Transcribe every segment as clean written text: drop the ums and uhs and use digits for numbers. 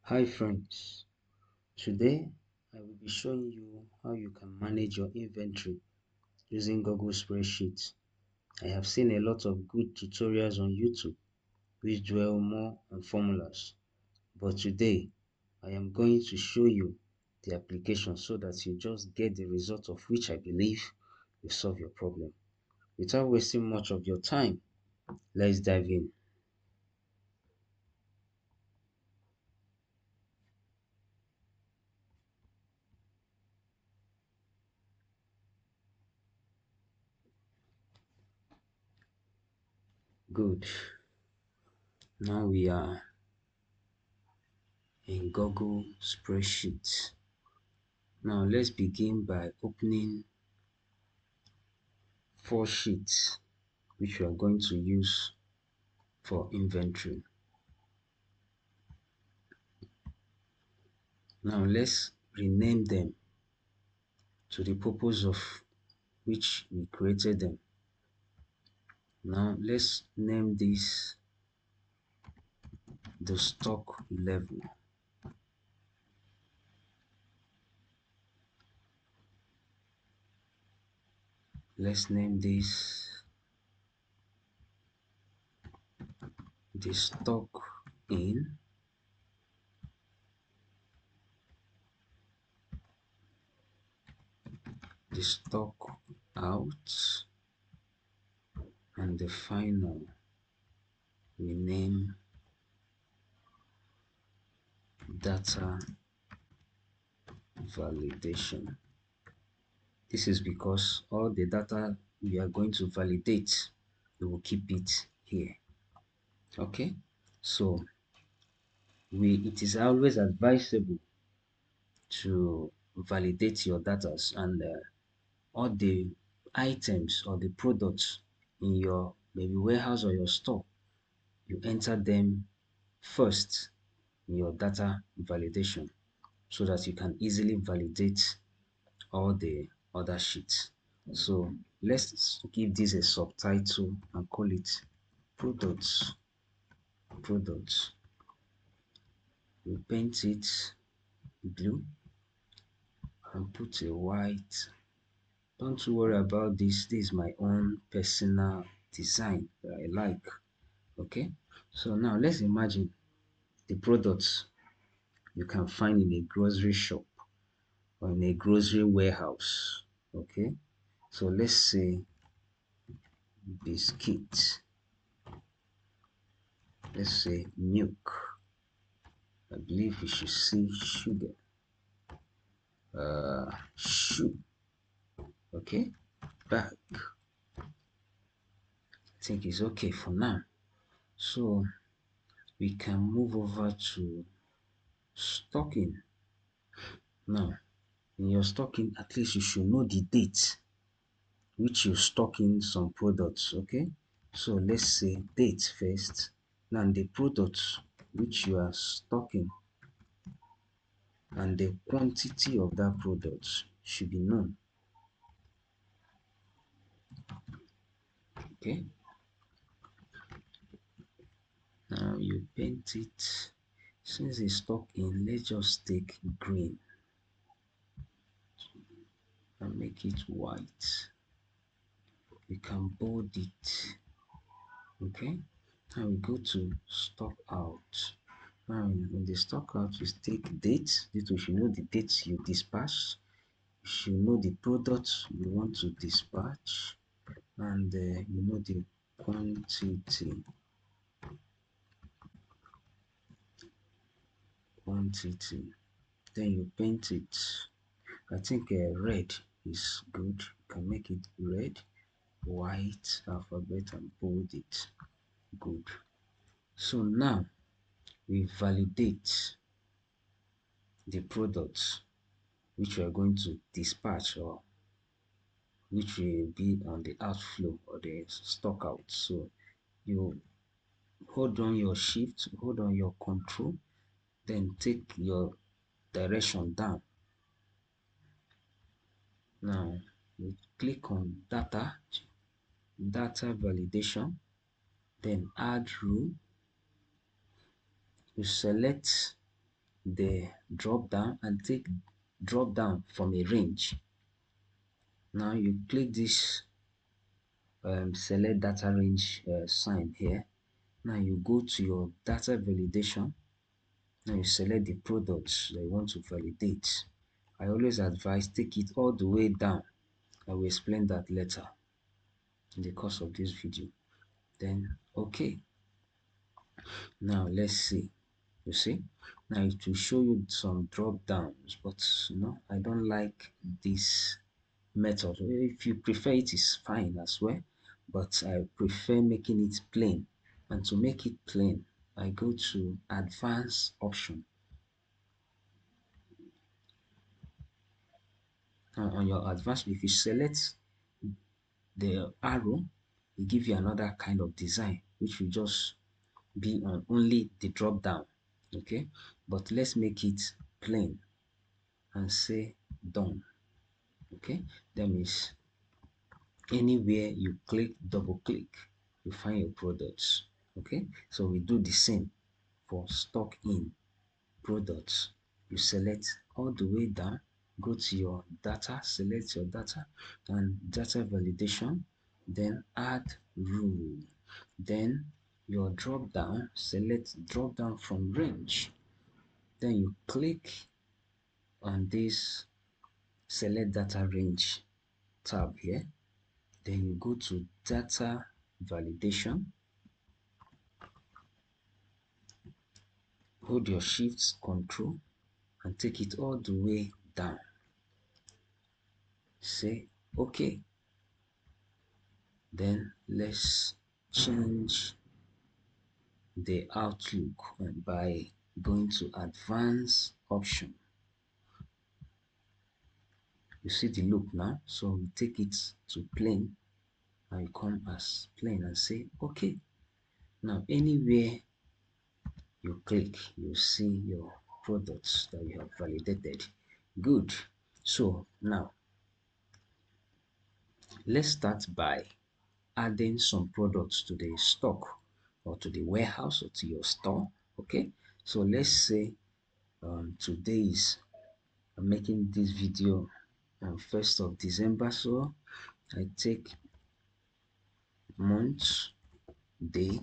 Hi friends, today I will be showing you how you can manage your inventory using Google Spreadsheets. I have seen a lot of good tutorials on YouTube which dwell more on formulas, but today I am going to show you the application so that you just get the result of which I believe will solve your problem. Without wasting much of your time, let's dive in. Good. Now we are in Google Spreadsheets. Now let's begin by opening 4 sheets which we are going to use for inventory. Now let's rename them to the purpose of which we created them. Now let's name this the stock level. Let's name this the stock in, the stock out, and the final we name data validation. This is because all the data we are going to validate, we will keep it here. Okay, so it is always advisable to validate your data, and all the items or the products in your maybe warehouse or your store, you enter them first in your data validation so that you can easily validate all the other sheets. So let's give this a subtitle and call it products. We paint it blue and put a white. Don't worry about this. This is my own personal design that I like. Okay, so now let's imagine the products you can find in a grocery shop or in a grocery warehouse. Okay, so let's say biscuit, let's say milk. I believe we should see sugar, shoe. Okay, bag. I think it's okay for now. So we can move over to stocking. Now, in your stocking, at least you should know the date which you stock in some products. Okay, so let's say date first. Now the products which you are stocking and the quantity of that product should be known. Okay, now you paint it. Since it's stock in, let's just take green and make it white. You can bold it. Okay, now we go to stock out. Now in the stock out, you take dates. This you should know the dates you dispatch. You should know the products you want to dispatch, and you know the quantity. Then you paint it. I think red is good. You can make it red, white, alphabet, and bold it. Good. So now we validate the products which we are going to dispatch or which will be on the outflow or the stock out. So you hold on your shift, hold on your control, then take your direction down. Now you click on data validation, then add row. You select the drop down and take drop down from a range. Now you click this select data range sign here. Now you go to your data validation. Now you select the products that you want to validate. I always advise take it all the way down. I will explain that later in the course of this video. Then okay. Now let's see. You see, now it will show you some drop downs, but I don't like this method. If you prefer it, is fine as well, but I prefer making it plain. And to make it plain, I go to advanced option. Now on your advanced, if you select the arrow, it gives you another kind of design, which will just be on only the drop down. Okay, but let's make it plain and say done. Okay, that means anywhere you click, double click, you find your products. Okay, so we do the same for stock in products. You select all the way down, go to your data, select your data and data validation, then add rule, then your drop down, select drop down from range, then you click on this select data range tab here. Then you go to data validation, hold your shift control and take it all the way down. Say okay. Then let's change the outlook by going to advanced option. You see the look now, so we take it to plain and you come as plain and say okay. Now anywhere you click, you see your products that you have validated. Good. So now let's start by adding some products to the stock or to the warehouse or to your store. Okay, so let's say today is I'm making this video on 1st of December, so I take month, day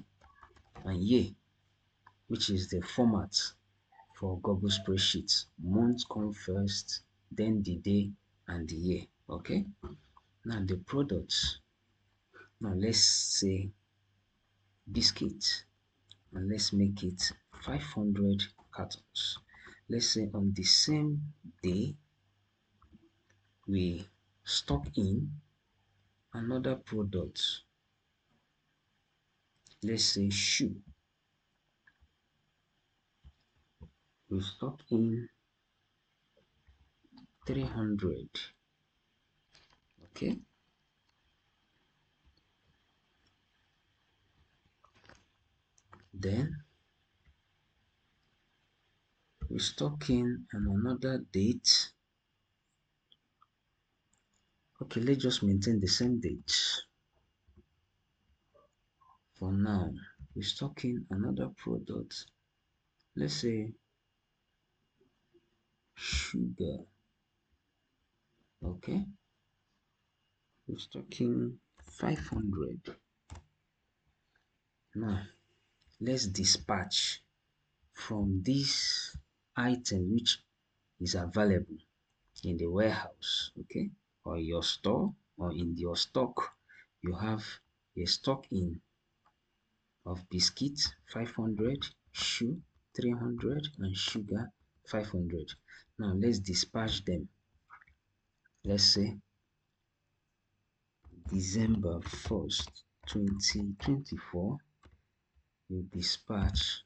and year, which is the format for Google spreadsheets. Month come first, then the day and the year. Okay, now the products, now let's say biscuit, and let's make it 500 cartons. Let's say on the same day we stock in another product, let's say shoe. We stock in 300. Okay, then we stock in on another date. Okay, let's just maintain the same date for now. We stock in another product, let's say sugar. Okay, we're stocking 500. Now let's dispatch from this item which is available in the warehouse, okay, or your store, or in your stock. You have a stock in of biscuit 500, shoe 300 and sugar 500. Now let's dispatch them. Let's say December 1st 2024, you dispatch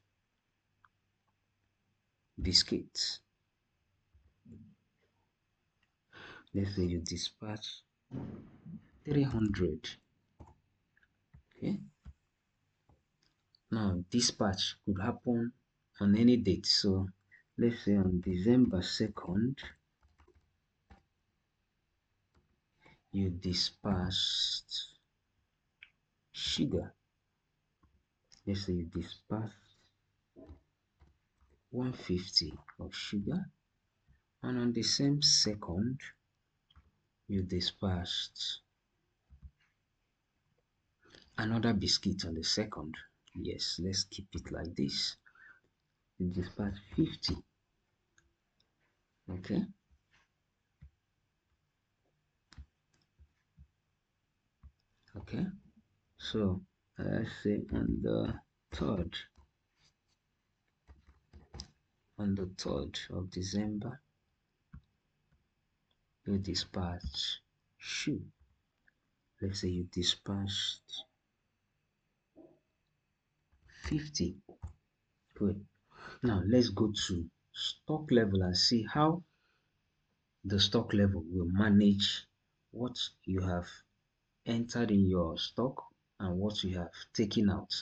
biscuits. Let's say you dispatch 300. Okay, now dispatch could happen on any date, so let's say on December 2nd you dispatched sugar. Let's say you dispatched 150 of sugar, and on the same second you dispatched another biscuit on the second. Yes, let's keep it like this. You dispatch 50. Okay. Okay. So let's say on the 3rd of December, you dispatch shoe. Let's say you dispatched 50. Good. Now let's go to stock level and see how the stock level will manage what you have entered in your stock and what you have taken out.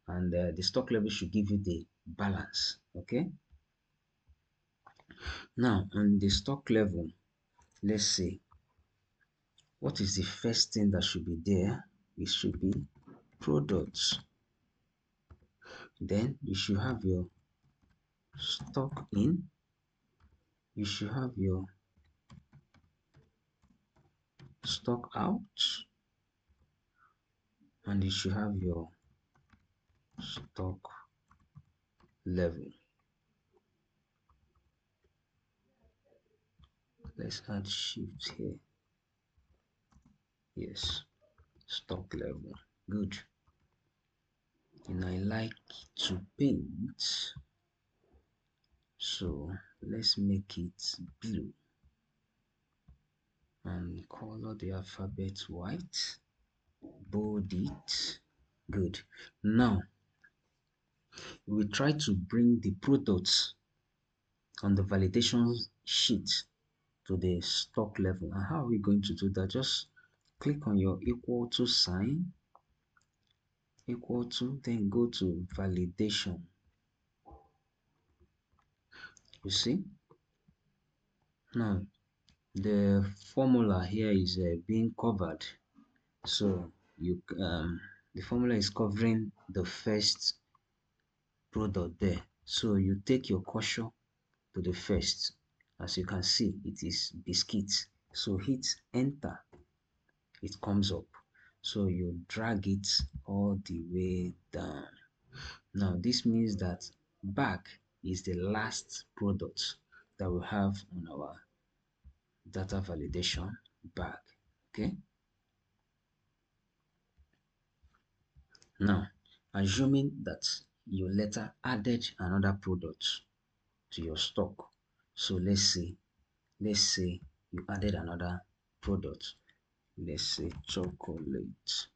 And the stock level should give you the balance. Okay. Now on the stock level, let's see what is the first thing that should be there. It should be products. Then you should have your stock in. You should have your stock out, and you should have your stock level. Let's add shift here. Yes, stock level. Good. And I like to paint, so let's make it blue and color the alphabet white. Bold it. Good. Now we try to bring the products on the validation sheet to the stock level. And how are we going to do that? Just click on your equal to sign, equal to, then go to validation. You see? Now, the formula here is being covered. So the formula is covering the first product there. So you take your cursor to the first. As you can see, it is biscuits. So hit enter, it comes up. So you drag it all the way down. Now this means that bag is the last product that we have on our data validation bag. Okay. Now, assuming that you later added another product to your stock. So let's say you added another product. Let's say chocolate.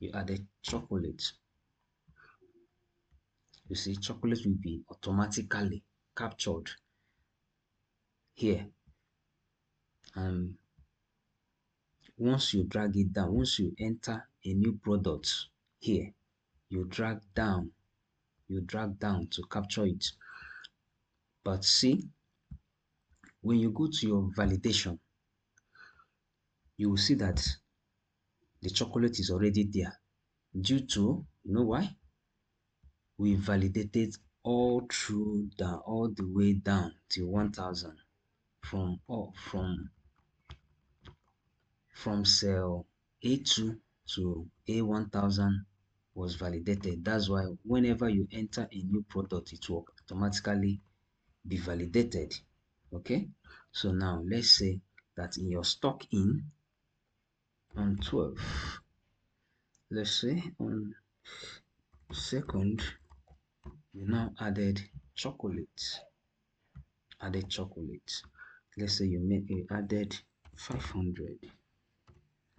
You added chocolate. You see, chocolate will be automatically captured here. And once you drag it down, once you enter a new product here, you drag down to capture it. But see, when you go to your validation, you will see that the chocolate is already there due to, you know why? We validated all through down, all the way down to 1000 from cell A2 to A1000 was validated. That's why whenever you enter a new product, it will automatically be validated. Okay, so now let's say that in your stock in on 12, let's say on second, you now added chocolate. Let's say you added 500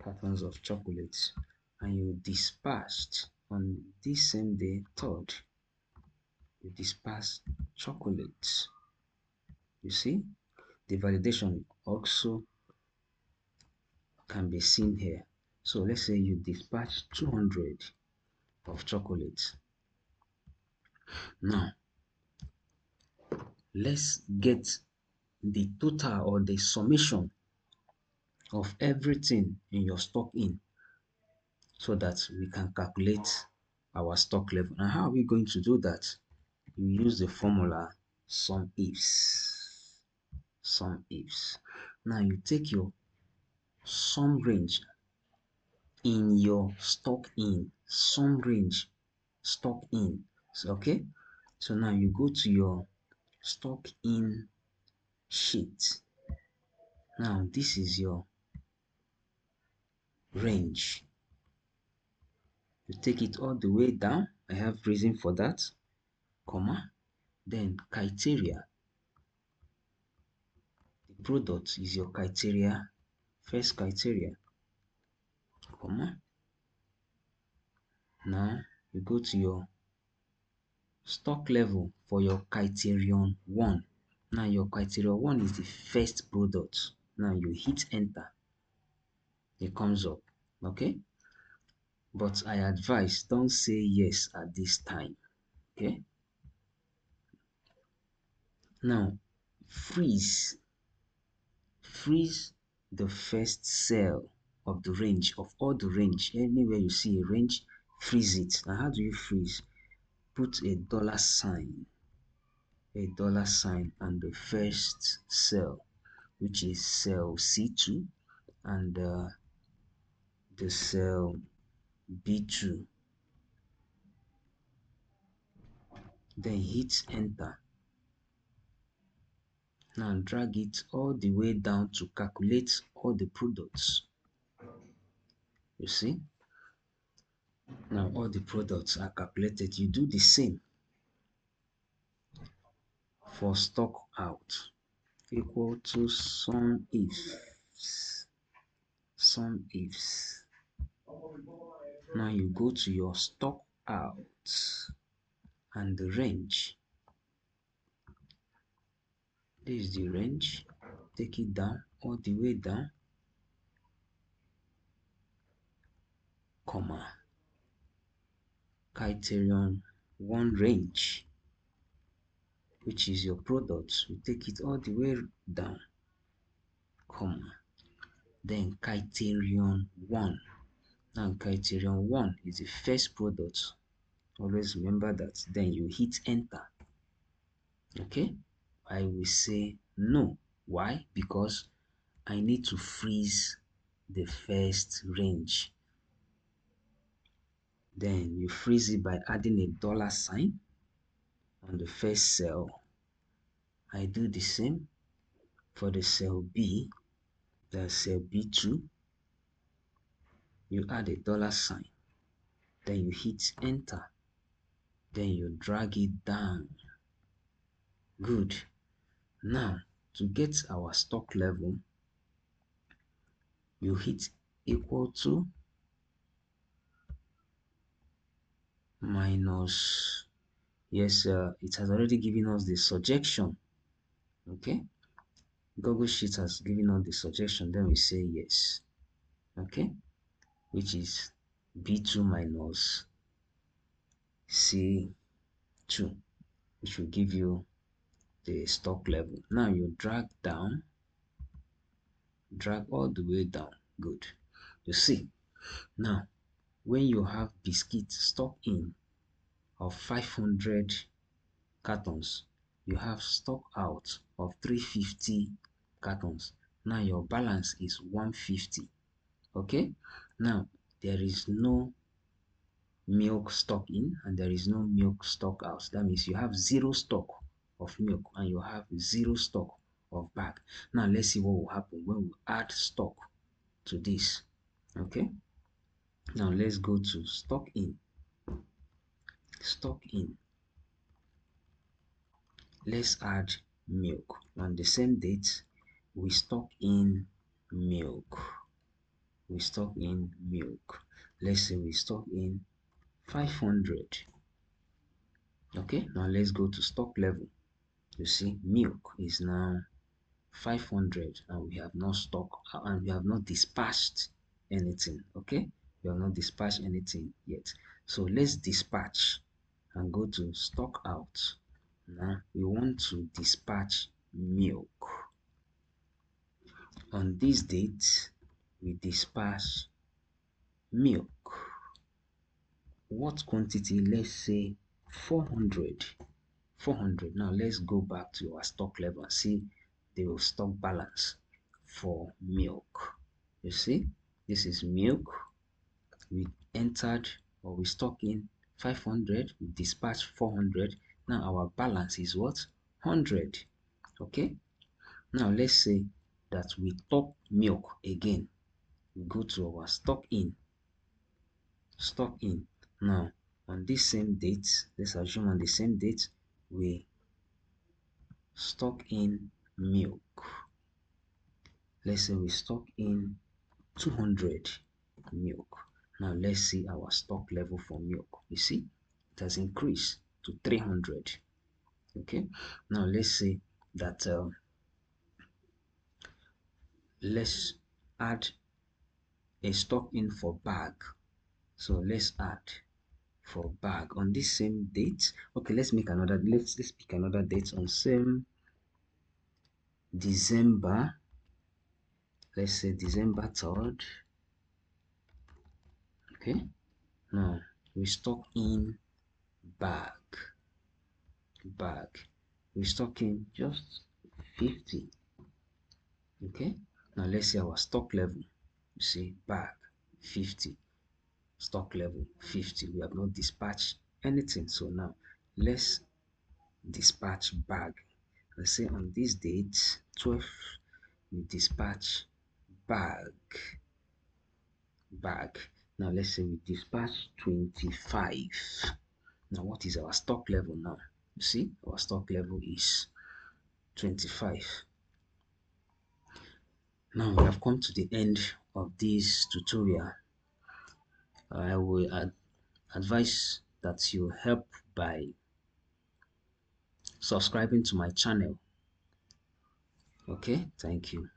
cartons of chocolates, and you dispatched on this same day, 3rd, you dispatched chocolates. You see, the validation also can be seen here. So let's say you dispatch 200 of chocolates. Now let's get the total or the summation of everything in your stock in, so that we can calculate our stock level. Now, how are we going to do that? You use the formula sum ifs. Sum ifs. Now you take your sum range in your stock in. Sum range stock in. So, okay. So now you go to your stock in sheet. Now this is your range. You take it all the way down. I have reason for that, comma. Then criteria. The product is your criteria, first criteria, comma. Now you go to your stock level for your criterion 1. Now your criterion 1 is the first product. Now you hit enter. It comes up. Okay? But I advise don't say yes at this time. Okay? Now freeze the first cell of the range, of all the range. Anywhere you see a range, freeze it. Now how do you freeze? Put a $sign, and the first cell, which is cell C2, and the cell B2. Then hit enter. Now drag it all the way down to calculate all the products. You see? Now all the products are calculated. You do the same for stock out. Equal to sum ifs. Sum ifs. Now you go to your stock out and the range. This is the range. Take it down, all the way down, comma. Criterion 1 range, which is your product. You take it all the way down, comma. Then criterion 1. Now criterion 1 is the first product. Always remember that. Then you hit enter. Okay? I will say no. Why? Because I need to freeze the first range. Then you freeze it by adding a $sign on the first cell. I do the same for the cell B, that's cell B2. You add a $sign. Then you hit enter. Then you drag it down. Good. Now, to get our stock level, you hit equal to minus, yes, it has already given us the suggestion. Okay, Google Sheet has given us the suggestion. Then we say yes. Okay, which is B2 minus C2, which will give you the stock level. Now you drag down, drag all the way down. Good. You see, now when you have biscuit stock in of 500 cartons, you have stock out of 350 cartons. Now your balance is 150. Okay, now there is no milk stock in and there is no milk stock out. That means you have zero stock of milk and you have zero stock of bag. Now let's see what will happen when we add stock to this. Okay, now let's go to stock in. Stock in. Let's add milk. On the same date, we stock in milk. We stock in milk. Let's say we stock in 500. Okay, now let's go to stock level. You see, milk is now 500 and we have not stock and we have not dispatched anything. Okay, we have not dispatched anything yet. So let's dispatch and go to stock out. Now we want to dispatch milk. On this date, we dispatch milk. what quantity? Let's say 400. 400. Now let's go back to our stock level and see the stock balance for milk. You see, this is milk. We entered or we stock in 500, we dispatched 400. Now our balance is what? 100. Okay. Now let's say that we top milk again. We go to our stock in. Stock in. Now on this same date, let's assume on the same date, we stock in milk. Let's say we stock in 200 milk. Now let's see our stock level for milk. You see, it has increased to 300. Okay. Now let's say that let's add a stock in for bag. So let's add for bag on this same date. Okay, let's make another. Let's pick another date on same December. Let's say December 3rd. Okay. Now we stock in bag. We stock in just 50. Okay. Now let's see our stock level. You see bag 50. Stock level 50. We have not dispatched anything. So now let's dispatch bag. Let's say on this date 12, we dispatch bag. Now let's say we dispatch 25. Now what is our stock level now? You see our stock level is 25. Now we have come to the end of this tutorial. I will advise that you help by subscribing to my channel. Okay, thank you.